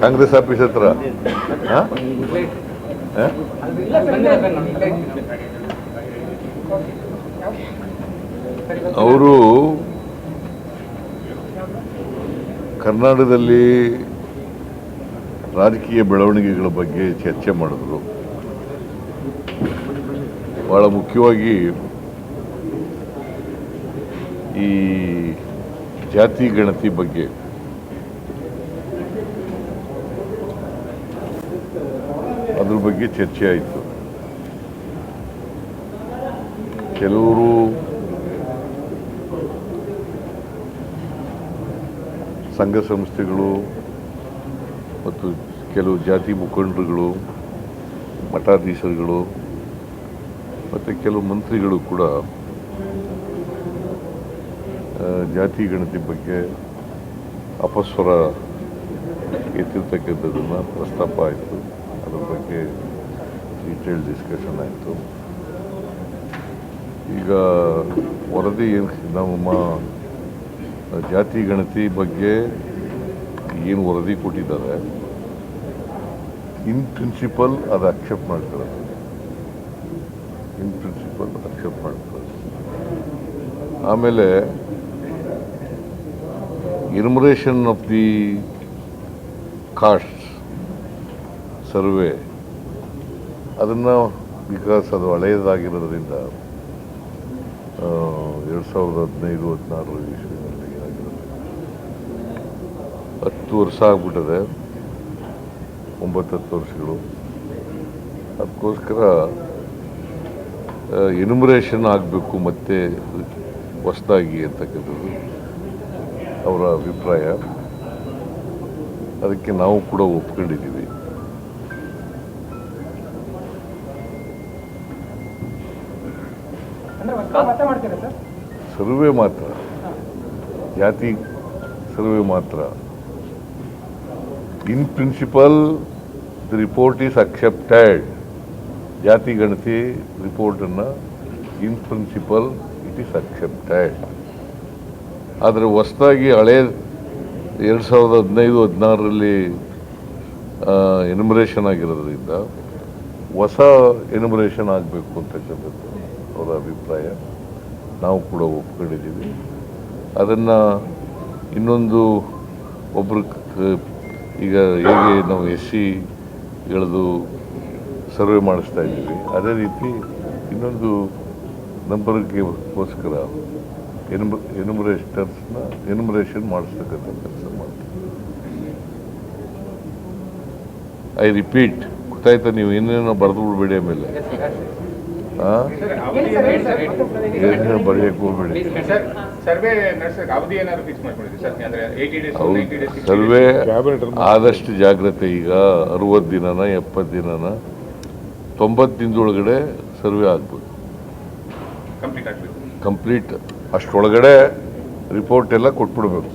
Congress office ಹತ್ರ ಅವರು ಕರ್ನಾಟಕದಲ್ಲಿ ರಾಜಕೀಯ ಬೆಳವಣಿಗೆಗಳ ಬಗ್ಗೆ ಚರ್ಚೆ ಮಾಡಿದ್ರು. ಬಹಳ ಮುಖ್ಯವಾಗಿ ಈ ಜಾತಿ ಗಣತಿ ಬಗ್ಗೆ ಅದ್ರ ಬಗ್ಗೆ ಚರ್ಚೆ ಆಯಿತು. ಕೆಲವರು ಸಂಘ ಸಂಸ್ಥೆಗಳು ಮತ್ತು ಕೆಲವು ಜಾತಿ ಮುಖಂಡರುಗಳು, ಮಠಾಧೀಶರುಗಳು ಮತ್ತು ಕೆಲವು ಮಂತ್ರಿಗಳು ಕೂಡ ಜಾತಿ ಗಣತಿ ಬಗ್ಗೆ ಅಪಸ್ವರ ಎತ್ತಿರ್ತಕ್ಕಂಥದ್ದನ್ನು ಪ್ರಸ್ತಾಪ ಆಯಿತು. ಅದ್ರ ಬಗ್ಗೆ ಡೀಟೇಲ್ ಡಿಸ್ಕಷನ್ ಆಯಿತು. ಈಗ ವರದಿ ನಮ್ಮ ಜಾತಿ ಗಣತಿ ಬಗ್ಗೆ ಏನು ವರದಿ ಕೊಟ್ಟಿದ್ದಾರೆ, ಇನ್ ಪ್ರಿನ್ಸಿಪಲ್ ಅದು ಅಕ್ಸೆಪ್ಟ್ ಮಾಡ್ತಾರೆ. ಇನ್ ಪ್ರಿನ್ಸಿಪಲ್ ಅಕ್ಸೆಪ್ಟ್ ಮಾಡ್ತಾರೆ. ಆಮೇಲೆ enumeration of the cost survey ಅದನ್ನು ಬಿಕಾಸ್ ಅದು ಹಳೆಯದಾಗಿರೋದ್ರಿಂದ 2015-16 ಇಸ್ವಿನಲ್ಲಿ ಆಗಿರೋದು 10 ವರ್ಷ ಆಗ್ಬಿಟ್ಟಿದೆ, 9-10 ವರ್ಷಗಳು. ಅದಕ್ಕೋಸ್ಕರ ಎನ್ಯುಮರೇಷನ್ ಆಗಬೇಕು ಮತ್ತೆ ಹೊಸದಾಗಿ ಅಂತಕ್ಕಂಥದ್ದು ಅವರ ಅಭಿಪ್ರಾಯ. ಅದಕ್ಕೆ ನಾವು ಕೂಡ ಒಪ್ಕೊಂಡಿದ್ದೀವಿ. ಸರ್ವೆ ಮಾತ್ರ, ಜಾತಿ ಸರ್ವೆ ಮಾತ್ರ. In principle the report is accepted. ಜಾತಿ ಗಣತಿ ರಿಪೋರ್ಟನ್ನು in principle it is accepted. ಆದರೆ ಹೊಸದಾಗಿ ಹಳೆ 2015-16ರಲ್ಲಿ ಎನ್ಯುಮರೇಷನ್ ಆಗಿರೋದ್ರಿಂದ ಹೊಸ ಎನ್ಯುಮರೇಷನ್ ಆಗಬೇಕು ಅಂತಕ್ಕಂಥದ್ದು ಅವರ ಅಭಿಪ್ರಾಯ. ನಾವು ಕೂಡ ಒಪ್ಕೊಂಡಿದ್ದೀವಿ. ಅದನ್ನು ಇನ್ನೊಂದು ಒಬ್ಬರು ಈಗ ಹೇಗೆ ನಾವು SCಗಳದು ಸರ್ವೆ ಮಾಡಿಸ್ತಾ ಇದ್ದೀವಿ, ಅದೇ ರೀತಿ ಇನ್ನೊಂದು ನಂಬರ್ಗೋಸ್ಕರ ಎನ್ಯುಮರೇಷನ್ ಮಾಡಿಸ್ತಕ್ಕಂಥ ಕೆಲಸ ಮಾಡ್ತೀವಿ. ಐ ರಿಪೀಟ್, ಗೊತ್ತಾಯ್ತಾ? ನೀವು ಏನೇನೋ ಬರೆದು ಬಿಡಬೇಡಿ. ಆಮೇಲೆ ಬರೆಯಕ್ಕೆ ಹೋಗ್ಬೇಡಿ. ಸರ್ವೆ ಆದಷ್ಟು ಜಾಗ್ರತೆ. ಈಗ 60 ದಿನನ 70 ದಿನನ 90 ದಿನದೊಳಗಡೆ ಸರ್ವೆ ಆಗ್ಬೋದು, ಕಂಪ್ಲೀಟ್. ಅಷ್ಟೊಳಗಡೆ ರಿಪೋರ್ಟ್ ಎಲ್ಲ ಕೊಟ್ಬಿಡ್ಬೇಕು,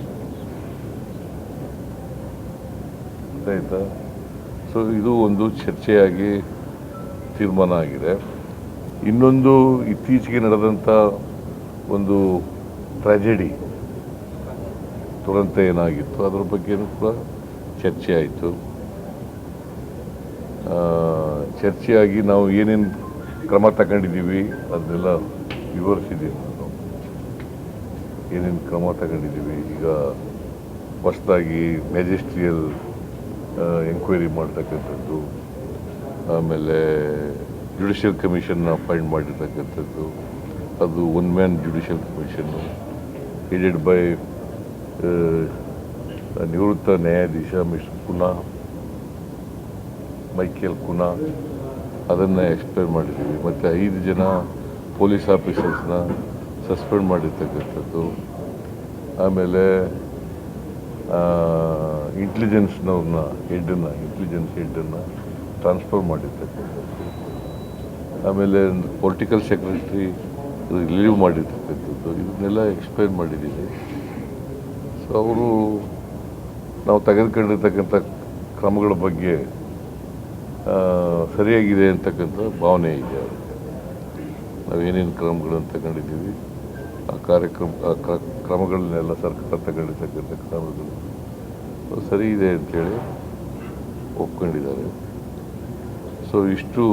ಆಯ್ತಾ? ಸೊ ಇದು ಒಂದು ಚರ್ಚೆಯಾಗಿ ತೀರ್ಮಾನ ಆಗಿದೆ. ಇನ್ನೊಂದು ಇತ್ತೀಚೆಗೆ ನಡೆದಂಥ ಒಂದು ಟ್ರ್ಯಾಜೆಡಿ, ದುರಂತ ಏನಾಗಿತ್ತು ಅದರ ಬಗ್ಗೆನೂ ಕೂಡ ಚರ್ಚೆ ಆಯಿತು. ಚರ್ಚೆಯಾಗಿ ನಾವು ಏನೇನು ಕ್ರಮ ತಗೊಂಡಿದ್ದೀವಿ ಅದನ್ನೆಲ್ಲ ವಿವರಿಸಿದ್ದೀವಿ. ನಾನು ಏನೇನು ಕ್ರಮ ತಗೊಂಡಿದ್ದೀವಿ, ಈಗ ಹೊಸದಾಗಿ ಮ್ಯಾಜಿಸ್ಟ್ರಿಯಲ್ ಎಂಕ್ವೈರಿ ಮಾಡ್ತಕ್ಕಂಥದ್ದು, ಆಮೇಲೆ ಜುಡಿಷಿಯಲ್ ಕಮಿಷನ್ನ ಅಪಾಯಿಂಟ್ ಮಾಡಿರ್ತಕ್ಕಂಥದ್ದು. ಅದು 1 man judicial commission headed by ನಿವೃತ್ತ ನ್ಯಾಯಾಧೀಶ ಮಿಸ್ಟರ್ ಕುನಾ, ಮೈಕೇಲ್ ಕುನಾ. ಅದನ್ನು ಎಕ್ಸ್ಪ್ಲೇನ್ ಮಾಡಿದ್ದೀವಿ. ಮತ್ತು 5 ಜನ ಪೊಲೀಸ್ ಆಫೀಸರ್ಸ್ನ ಸಸ್ಪೆಂಡ್ ಮಾಡಿರ್ತಕ್ಕಂಥದ್ದು. ಆಮೇಲೆ ಇಂಟೆಲಿಜೆನ್ಸ್ನವ್ರನ್ನ ಇಂಟೆಲಿಜೆನ್ಸ್ ಹೆಡ್ಡನ್ನು ಟ್ರಾನ್ಸ್ಫರ್ ಮಾಡಿರ್ತಕ್ಕಂಥದ್ದು. ಆಮೇಲೆ ಪೊಲಿಟಿಕಲ್ ಸೆಕ್ರೆಟರಿ ರಿಲೀವ್ ಮಾಡಿರ್ತಕ್ಕಂಥದ್ದು. ಇದನ್ನೆಲ್ಲ ಎಕ್ಸ್ಪ್ಲೇನ್ ಮಾಡಿದ್ದೀವಿ. ಸೊ ಅವರು ನಾವು ತೆಗೆದುಕೊಂಡಿರ್ತಕ್ಕಂಥ ಕ್ರಮಗಳ ಬಗ್ಗೆ ಸರಿಯಾಗಿದೆ ಅಂತಕ್ಕಂಥ ಭಾವನೆ ಇದೆ. ನಾವೇನೇನು ಕ್ರಮಗಳನ್ನು ತಗೊಂಡಿದ್ದೀವಿ ಆ ಕ್ರಮಗಳನ್ನೆಲ್ಲ ಸರ್ಕಾರ ತಗೊಂಡಿರ್ತಕ್ಕಂಥ ಕ್ರಮಗಳು ಸರಿ ಇದೆ ಅಂಥೇಳಿ ಒಪ್ಕೊಂಡಿದ್ದಾರೆ. ಸೊ ಇಷ್ಟು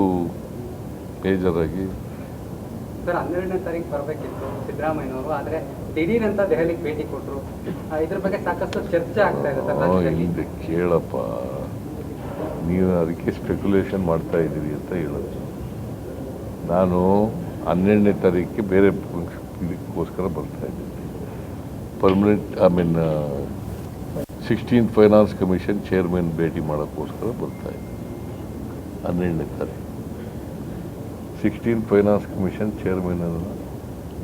ಮೇಜರಾಗಿ ಸರ್ 12ನೇ ತಾರೀಕು ಬರಬೇಕಿತ್ತು ಸಿದ್ದರಾಮಯ್ಯನವರು, ಆದರೆ ದಿಢೀರಂತ ದೆಹಲಿಗೆ ಭೇಟಿ ಕೊಟ್ಟರು. ಇದ್ರ ಬಗ್ಗೆ ಸಾಕಷ್ಟು ಚರ್ಚೆ ಆಗ್ತಾ ಇದೆ ಸರ್ ರಾಜ್ಯದಲ್ಲಿ. ಹಿಂದೆ ಕೇಳಪ್ಪ, ನೀವು ಅದಕ್ಕೆ ಸ್ಪೆಕ್ಯುಲೇಷನ್ ಮಾಡ್ತಾ ಇದ್ದೀರಿ ಅಂತ ಹೇಳೋದು. ನಾನು 12ನೇ ತಾರೀಕಿಗೆ ಬೇರೆ ಇದಕ್ಕೋಸ್ಕರ ಬರ್ತಾ ಇದ್ದೀನಿ. Permanent 16th finance commission chairman ಭೇಟಿ ಮಾಡೋಕ್ಕೋಸ್ಕರ ಬರ್ತಾ ಇದ್ದೀನಿ 12ನೇ ತಾರೀಕು. 16th ಫೈನಾನ್ಸ್ ಕಮಿಷನ್ ಚೇರ್ಮನನ್ನು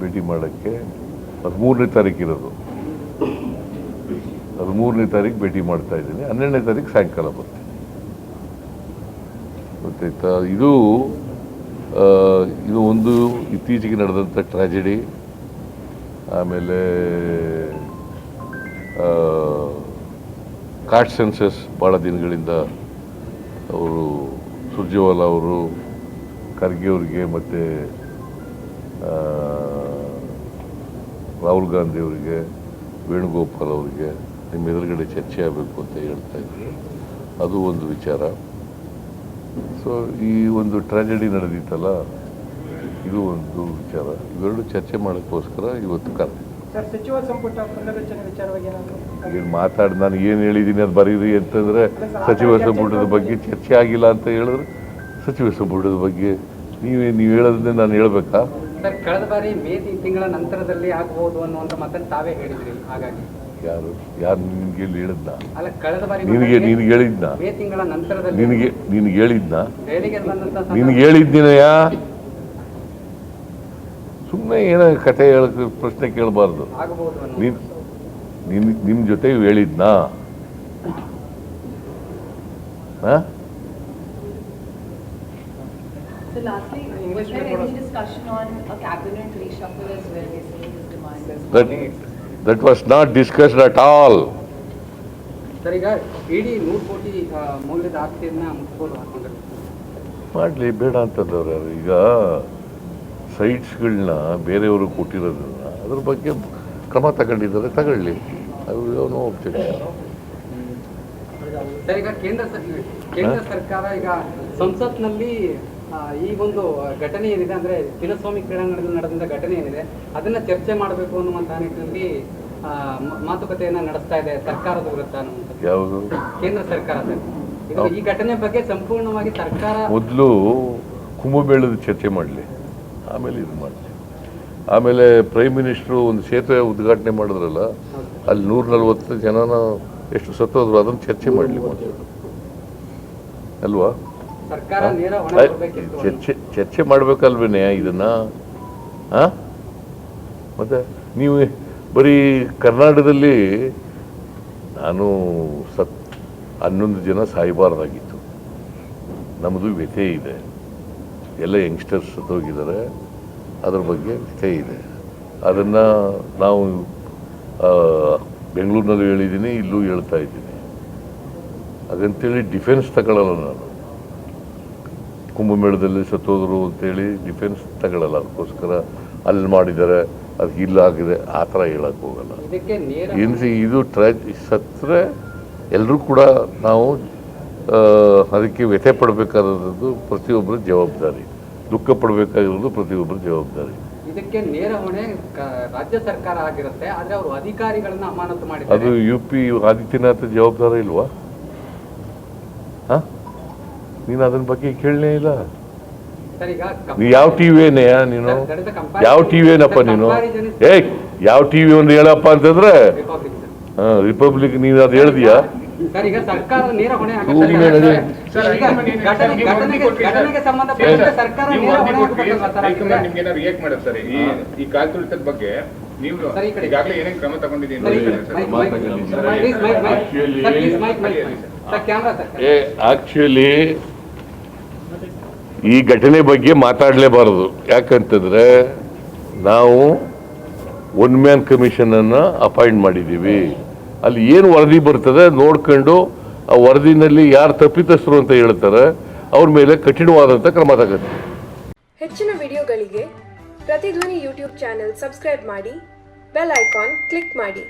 ಭೇಟಿ ಮಾಡೋಕ್ಕೆ 13ನೇ ತಾರೀಕು ಇರೋದು. 13ನೇ ತಾರೀಕು ಭೇಟಿ ಮಾಡ್ತಾ ಇದ್ದೀನಿ. 12ನೇ ತಾರೀಕು ಸಾಯಂಕಾಲ ಬರ್ತೀನಿ. ಗೊತ್ತಾಯ್ತಾ? ಇದು ಒಂದು ಇತ್ತೀಚೆಗೆ ನಡೆದಂಥ ಟ್ರ್ಯಾಜಿಡಿ. ಆಮೇಲೆ ಕಾಸ್ಟ್ ಸೆನ್ಸಸ್ ಭಾಳ ದಿನಗಳಿಂದ ಅವರು ಸುರ್ಜೇವಾಲಾ ಅವರು ಖರ್ಗೆ ಅವರಿಗೆ ಮತ್ತು ರಾಹುಲ್ ಗಾಂಧಿ ಅವರಿಗೆ, ವೇಣುಗೋಪಾಲ್ ಅವರಿಗೆ ನಿಮ್ಮ ಎದುರುಗಡೆ ಚರ್ಚೆ ಆಗಬೇಕು ಅಂತ ಹೇಳ್ತಾ ಇದ್ರು. ಅದು ಒಂದು ವಿಚಾರ. ಸೊ ಈ ಒಂದು ಟ್ರ್ಯಾಜಿಡಿ ನಡೆದಿತ್ತಲ್ಲ, ಇದು ಒಂದು ವಿಚಾರ. ಇವೆರಡು ಚರ್ಚೆ ಮಾಡೋಕ್ಕೋಸ್ಕರ ಇವತ್ತು ಕರೆದಿದ್ದೆ. ಸಚಿವ ಸಂಪುಟ ಪುನರ್ರಚನೆ ವಿಚಾರವಾಗಿ ಏನು ಮಾತಾಡಿ ನಾನು ಏನು ಹೇಳಿದ್ದೀನಿ ಅದು ಬರೀರಿ ಅಂತಂದರೆ, ಸಚಿವ ಸಂಪುಟದ ಬಗ್ಗೆ ಚರ್ಚೆ ಆಗಿಲ್ಲ ಅಂತ ಹೇಳಿದ್ರೆ ಸಚಿವ ಸಂಪುಟದ ಬಗ್ಗೆ ನೀವು ಹೇಳೋದನ್ನೇ ನಾನು ಹೇಳ್ಬೇಕಾ? ಸರ್, ಕಳೆದ ಬಾರಿ ಮೇ ತಿಂಗಳ ನಂತರದಲ್ಲಿ ಆಗಬಹುದು ಅನ್ನುವಂಥ ಮಾತನ್ನು ತಾವೇ ಹೇಳಿದ್ರಿ. ಹಾಗಾಗಿ ಯಾರು ನಿನ್ಗೆ ಹೇಳಿದ್ನ? ಅಲ್ಲ, ಕಳೆದ ಬಾರಿ ನಿನಗೆ ಹೇಳಿದ್ನ? ಮೇ ತಿಂಗಳ ನಂತರದಲ್ಲಿ ನಿನಗೆ ಹೇಳಿದ್ನ? ದೆಹಲಿಗೆ ಬಂದಂತ ನಿನಗೆ ಹೇಳಿದ್ದೀನಯ್ಯ? ಸುಮ್ಮನೆ ಏನೋ ಕಥೆ ಹೇಳಕ್ಕೆ ಪ್ರಶ್ನೆ ಕೇಳಬಾರ್ದು. ನಿಮ್ಮ ಜೊತೆ ಹೇಳಿದ್ನಾ? So lastly, was there any discussion on a cabinet reshuffle as well, basically his demands? That was not discussed at all. Sir, ಈಗ ಇಡೀ 100 ಕೋಟಿ ಮೌಲ್ಯದ ಆಸ್ತಿಯನ್ನ ಮುಟ್ಬೋದು ಹಾಕೊಂಡ್ರೆ ಮಾಡಲಿ, ಬೇಡ ಅಂತಂದವ್ರು ಯಾರು? ಈಗ ಸೈಟ್ಸ್ಗಳನ್ನ ಬೇರೆಯವರು ಕೊಟ್ಟಿರೋದನ್ನ ಅದ್ರ ಬಗ್ಗೆ ಕ್ರಮ ತಗೊಂಡಿದ್ದಾರೆ, ತಗೊಳ್ಳಿ. No objection. ಸರ್, ಈಗ ಕೇಂದ್ರ ಸರ್ಕಾರ ಈಗ ಸಂಸತ್ನಲ್ಲಿ ಈ ಒಂದು ಘಟನೆ ಏನಿದೆ, ಅಂದ್ರೆ ಚಿನ್ನಸ್ವಾಮಿ ಕ್ರೀಡಾಂಗಣದಲ್ಲಿ ನಡೆದಂತ ಘಟನೆ ಏನಿದೆ, ಅದನ್ನ ಚರ್ಚೆ ಮಾಡಬೇಕು ಅನ್ನುವಂತಹ ನಿಟ್ಟಿನಲ್ಲಿ ಮಾತುಕತೆಯನ್ನ ನಡೆಸ್ತಾ ಇದೆ ಸರ್ಕಾರದ ವಿರುದ್ಧ ಅನ್ನುವಂಥದ್ದು. ಯಾವುದು? ಕೇಂದ್ರ ಸರ್ಕಾರ ಸರ್, ಈ ಘಟನೆ ಬಗ್ಗೆ ಸಂಪೂರ್ಣವಾಗಿ ಸರ್ಕಾರ ಮೊದಲು ಕುಂಭಮೇಳದ ಚರ್ಚೆ ಮಾಡಲಿ, ಆಮೇಲೆ ಇದು ಮಾಡಲಿ. ಆಮೇಲೆ ಪ್ರೈಮ್ ಮಿನಿಸ್ಟ್ರು ಒಂದು ಸೇತುವೆ ಉದ್ಘಾಟನೆ ಮಾಡಿದ್ರಲ್ಲ, ಅಲ್ಲಿ 140 ಜನನ ಎಷ್ಟು ಸತ್ತೋದ್ರು, ಅದನ್ನು ಚರ್ಚೆ ಮಾಡಲಿ ಅಲ್ವಾ? ಸರ್ಕಾರ ನೇರ ಹೊಣೆ ಹೊರಬೇಕಿತ್ತು. ಚರ್ಚೆ ಮಾಡ್ಬೇಕಲ್ವೇನೆ ಇದನ್ನ? ಮತ್ತೆ ನೀವು ಬರೀ ಕರ್ನಾಟಕದಲ್ಲಿ ನಾನು 11 ಜನ ಸಾಯಬಾರ್ದಾಗಿತ್ತು. ನಮ್ಮದು ವ್ಯಥೆ ಇದೆ, ಎಲ್ಲ ಯಂಗ್ಸ್ಟರ್ಸ್ ಸತ್ತೋಗಿದ್ದಾರೆ, ಅದ್ರ ಬಗ್ಗೆ ವ್ಯಥೆ ಇದೆ. ಅದನ್ನು ನಾವು ಬೆಂಗಳೂರಿನಲ್ಲೂ ಹೇಳಿದ್ದೀನಿ, ಇಲ್ಲೂ ಹೇಳ್ತಾ ಇದ್ದೀನಿ. ಹಾಗಂತೇಳಿ ಡಿಫೆನ್ಸ್ ತಗೊಳ್ಳಲ್ಲ ನಾನು. ಕುಂಭಮೇಳದಲ್ಲಿ ಸತ್ತೋದ್ರು ಅಂತೇಳಿ ಡಿಫೆನ್ಸ್ ತಗೊಳ್ಳಲ್ಲ. ಅದಕ್ಕೋಸ್ಕರ ಅಲ್ಲಿ ಮಾಡಿದ್ದಾರೆ, ಅದು ಇಲ್ಲ ಆಗಿದೆ, ಆ ಥರ ಹೇಳಕ್ಕೆ ಹೋಗಲ್ಲ. ಇದು ಸತ್ತರೆ ಎಲ್ಲರೂ ಕೂಡ ನಾವು ಅದಕ್ಕೆ ವ್ಯಥೆ ಪಡಬೇಕಾದದ್ದು ಪ್ರತಿಯೊಬ್ಬರ ಜವಾಬ್ದಾರಿ, ದುಃಖ ಪಡಬೇಕಾಗಿರೋದು ಪ್ರತಿಯೊಬ್ಬರ ಜವಾಬ್ದಾರಿ. ಇದಕ್ಕೆ ನೇರ ಹೊಣೆ ರಾಜ್ಯ ಸರ್ಕಾರ ಆಗಿರುತ್ತೆ, ಆದರೆ ಅವರು ಅಧಿಕಾರಿಗಳನ್ನ ಅಮಾನತು ಮಾಡಿದ್ದಾರೆ. ಅದು UP ಆದಿತ್ಯನಾಥ್ ಜವಾಬ್ದಾರಿ ಇಲ್ವಾ? ನೀನು ಅದನ್ನ ಬಗ್ಗೆ ಕೇಳಲೇ ಇಲ್ಲ. ಯಾವ ಟಿವಿನೇಯ ನೀನು? ಯಾವ ಟಿವಿನಪ್ಪ ನೀನು? ಯಾವ ಟಿವಿ ಒಂದು ಹೇಳಪ್ಪ ಅಂತಂದ್ರೆ ರಿಪಬ್ಲಿಕ್. ನೀನು ಅದು ಹೇಳ್ದೀಯಾ? ಆಕ್ಚುಲಿ ಈ ಘಟನೆ ಬಗ್ಗೆ ಮಾತಾಡಲೇಬಾರದು. ಯಾಕಂತಂದ್ರೆ ನಾವು 1 ಮ್ಯಾನ್ ಕಮಿಷನ್ ಅನ್ನ ಅಪಾಯಿಂಟ್ ಮಾಡಿದ್ದೀವಿ. ಅಲ್ಲಿ ಏನು ವರದಿ ಬರ್ತದೆ ನೋಡ್ಕೊಂಡು ಆ ವರದಿನಲ್ಲಿ ಯಾರು ತಪ್ಪಿತಸ್ಥರು ಅಂತ ಹೇಳ್ತಾರೆ ಅವ್ರ ಮೇಲೆ ಕಠಿಣವಾದಂಥ ಕ್ರಮ ತಗುತ್ತೆ. ಹೆಚ್ಚಿನ ವಿಡಿಯೋಗಳಿಗೆ ಪ್ರತಿಧ್ವನಿ ಯೂಟ್ಯೂಬ್ ಚಾನೆಲ್ ಸಬ್ಸ್ಕ್ರೈಬ್ ಮಾಡಿ, ಬೆಲ್ ಐಕಾನ್ ಕ್ಲಿಕ್ ಮಾಡಿ.